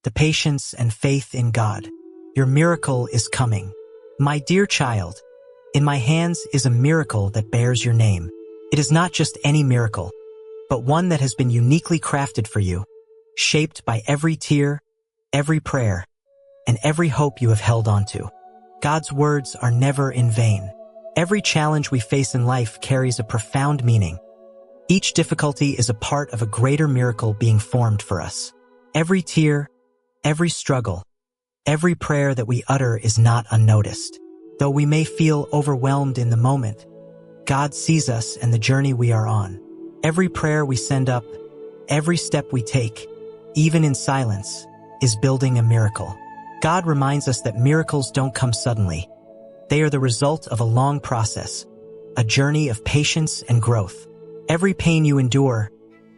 the patience and faith in God. Your miracle is coming. My dear child, in my hands is a miracle that bears your name. It is not just any miracle, but one that has been uniquely crafted for you, shaped by every tear, every prayer, and every hope you have held onto. God's words are never in vain. Every challenge we face in life carries a profound meaning. Each difficulty is a part of a greater miracle being formed for us. Every tear, every struggle, every prayer that we utter is not unnoticed. Though we may feel overwhelmed in the moment, God sees us and the journey we are on. Every prayer we send up, every step we take, even in silence, is building a miracle. God reminds us that miracles don't come suddenly. They are the result of a long process, a journey of patience and growth. Every pain you endure,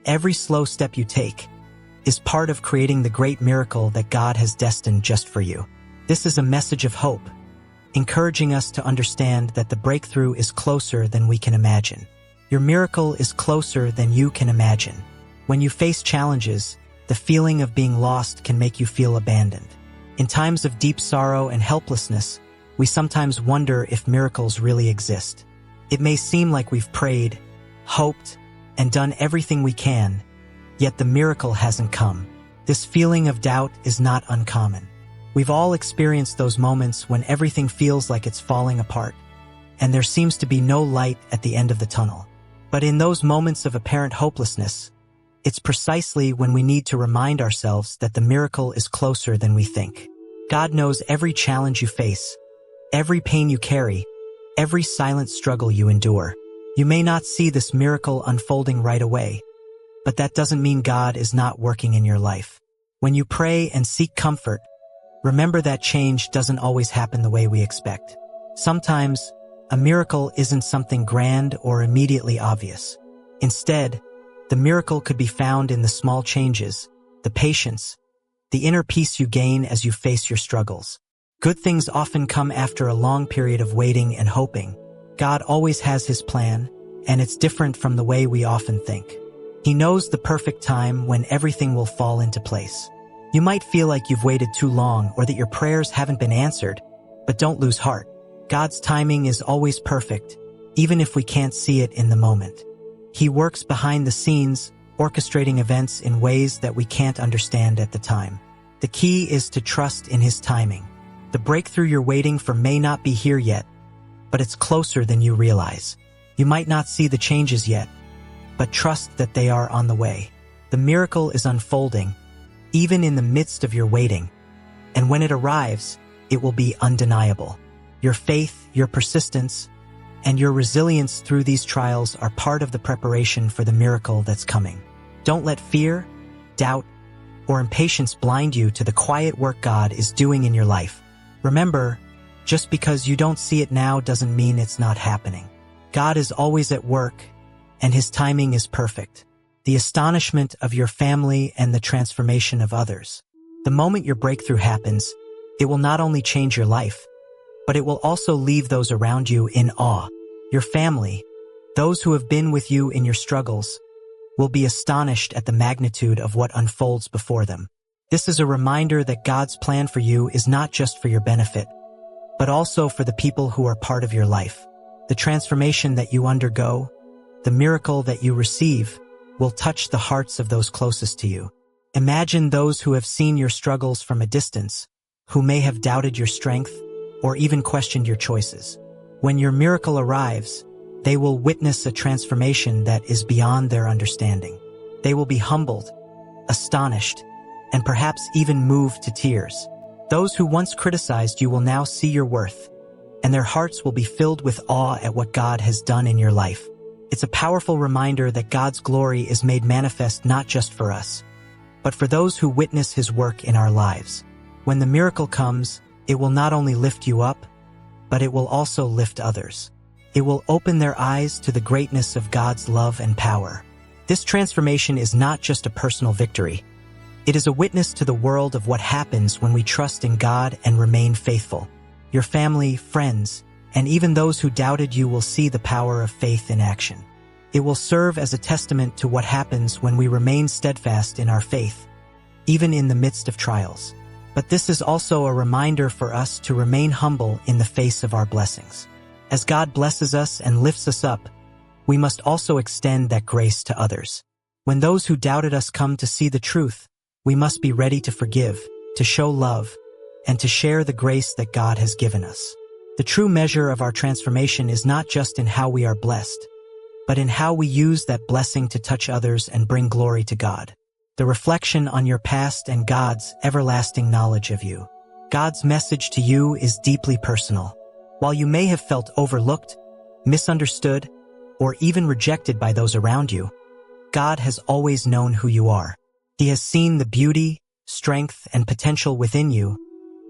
every slow step you take, is part of creating the great miracle that God has destined just for you. This is a message of hope, encouraging us to understand that the breakthrough is closer than we can imagine. Your miracle is closer than you can imagine. When you face challenges, the feeling of being lost can make you feel abandoned. In times of deep sorrow and helplessness, we sometimes wonder if miracles really exist. It may seem like we've prayed, hoped, and done everything we can, yet the miracle hasn't come. This feeling of doubt is not uncommon. We've all experienced those moments when everything feels like it's falling apart, and there seems to be no light at the end of the tunnel. But in those moments of apparent hopelessness, it's precisely when we need to remind ourselves that the miracle is closer than we think. God knows every challenge you face, every pain you carry, every silent struggle you endure. You may not see this miracle unfolding right away, but that doesn't mean God is not working in your life. When you pray and seek comfort, remember that change doesn't always happen the way we expect. Sometimes, a miracle isn't something grand or immediately obvious. Instead, the miracle could be found in the small changes, the patience, the inner peace you gain as you face your struggles. Good things often come after a long period of waiting and hoping. God always has His plan, and it's different from the way we often think. He knows the perfect time when everything will fall into place. You might feel like you've waited too long or that your prayers haven't been answered, but don't lose heart. God's timing is always perfect, even if we can't see it in the moment. He works behind the scenes, orchestrating events in ways that we can't understand at the time. The key is to trust in His timing. The breakthrough you're waiting for may not be here yet, but it's closer than you realize. You might not see the changes yet, but trust that they are on the way. The miracle is unfolding, even in the midst of your waiting, and when it arrives, it will be undeniable. Your faith, your persistence, and your resilience through these trials are part of the preparation for the miracle that's coming. Don't let fear, doubt, or impatience blind you to the quiet work God is doing in your life. Remember, just because you don't see it now doesn't mean it's not happening. God is always at work, and His timing is perfect. The astonishment of your family and the transformation of others. The moment your breakthrough happens, it will not only change your life, but it will also leave those around you in awe. Your family, those who have been with you in your struggles, will be astonished at the magnitude of what unfolds before them. This is a reminder that God's plan for you is not just for your benefit, but also for the people who are part of your life. The transformation that you undergo, the miracle that you receive, will touch the hearts of those closest to you. Imagine those who have seen your struggles from a distance, who may have doubted your strength or even questioned your choices. When your miracle arrives, they will witness a transformation that is beyond their understanding. They will be humbled, astonished, and perhaps even moved to tears. Those who once criticized you will now see your worth, and their hearts will be filled with awe at what God has done in your life. It's a powerful reminder that God's glory is made manifest not just for us, but for those who witness His work in our lives. When the miracle comes, it will not only lift you up, but it will also lift others. It will open their eyes to the greatness of God's love and power. This transformation is not just a personal victory. It is a witness to the world of what happens when we trust in God and remain faithful. Your family, friends, and even those who doubted you will see the power of faith in action. It will serve as a testament to what happens when we remain steadfast in our faith, even in the midst of trials. But this is also a reminder for us to remain humble in the face of our blessings. As God blesses us and lifts us up, we must also extend that grace to others. When those who doubted us come to see the truth, we must be ready to forgive, to show love, and to share the grace that God has given us. The true measure of our transformation is not just in how we are blessed, but in how we use that blessing to touch others and bring glory to God. The reflection on your past and God's everlasting knowledge of you. God's message to you is deeply personal. While you may have felt overlooked, misunderstood, or even rejected by those around you, God has always known who you are. He has seen the beauty, strength, and potential within you,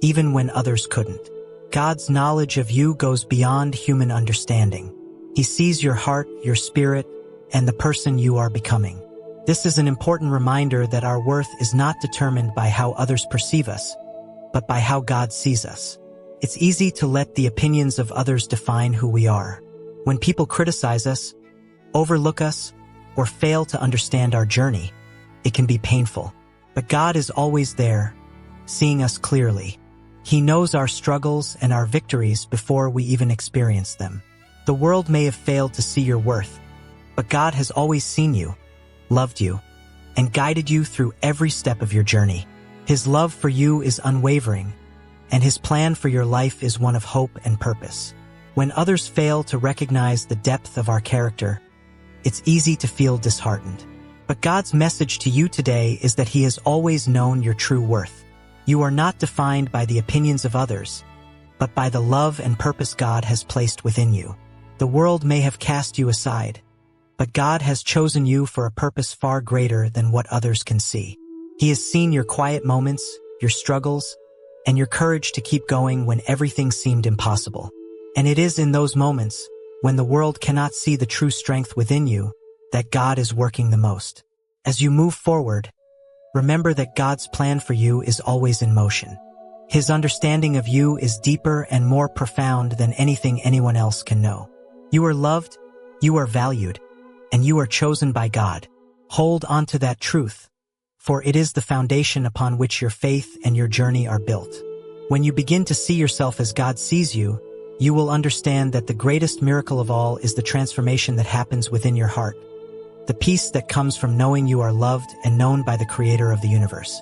even when others couldn't. God's knowledge of you goes beyond human understanding. He sees your heart, your spirit, and the person you are becoming. This is an important reminder that our worth is not determined by how others perceive us, but by how God sees us. It's easy to let the opinions of others define who we are. When people criticize us, overlook us, or fail to understand our journey, it can be painful. But God is always there, seeing us clearly. He knows our struggles and our victories before we even experience them. The world may have failed to see your worth, but God has always seen you, loved you, and guided you through every step of your journey. His love for you is unwavering, and His plan for your life is one of hope and purpose. When others fail to recognize the depth of our character, it's easy to feel disheartened. But God's message to you today is that He has always known your true worth. You are not defined by the opinions of others, but by the love and purpose God has placed within you. The world may have cast you aside, but God has chosen you for a purpose far greater than what others can see. He has seen your quiet moments, your struggles, and your courage to keep going when everything seemed impossible. And it is in those moments, when the world cannot see the true strength within you, that God is working the most. As you move forward, remember that God's plan for you is always in motion. His understanding of you is deeper and more profound than anything anyone else can know. You are loved, you are valued, and you are chosen by God. Hold on to that truth, for it is the foundation upon which your faith and your journey are built. When you begin to see yourself as God sees you, you will understand that the greatest miracle of all is the transformation that happens within your heart, the peace that comes from knowing you are loved and known by the Creator of the universe.